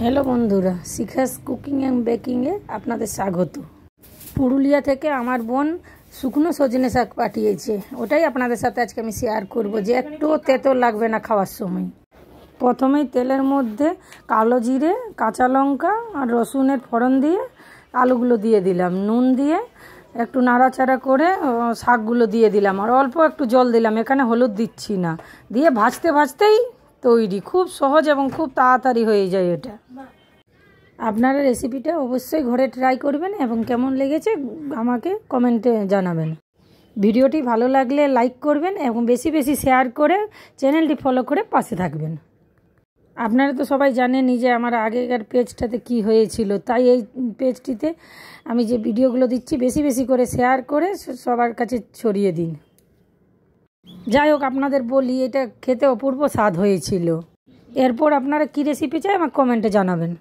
Hello বন্ধুরা, Shikha's cooking and বেকিংয়ে আপনাদের স্বাগত। পুরুলিয়া থেকে আমার বোন শুকনো সজনে শাক পাঠিয়েছে, ওটাই আপনাদের সাথে আজকে আমি শেয়ার করব যে একটুও তেতো লাগবে না খাওয়ার সময়। প্রথমেই তেলের মধ্যে কালো জিরে, কাঁচা লঙ্কা আর রসুনের ফোড়ন দিয়ে আলুগুলো দিয়ে দিলাম, নুন দিয়ে একটু নাড়াচাড়া করে শাকগুলো দিয়ে দিলাম আর অল্প একটু জল দিলাম, এখানে হলুদ দিচ্ছি না। দিয়ে ভাজতে ভাজতেই তৈরি, খুব সহজ এবং খুব তাড়াতাড়ি হয়ে যায় এটা। আপনারা রেসিপিটা অবশ্যই ঘরে ট্রাই করবেন এবং কেমন লেগেছে আমাকে কমেন্টে জানাবেন। ভিডিওটি ভালো লাগলে লাইক করবেন এবং বেশি বেশি শেয়ার করে চ্যানেলটি ফলো করে পাশে থাকবেন। আপনারা তো সবাই জানেনই যে আমার আগেকার পেজটাতে কি হয়েছিল, তাই এই পেজটিতে আমি যে ভিডিওগুলো দিচ্ছি বেশি বেশি করে শেয়ার করে সবার কাছে ছড়িয়ে দিন। যাই হোক, আপনাদের বলি এটা খেতে অপূর্ব স্বাদ হয়েছিল। এরপর আপনারা কী রেসিপি চাই আমাকে কমেন্টে জানাবেন।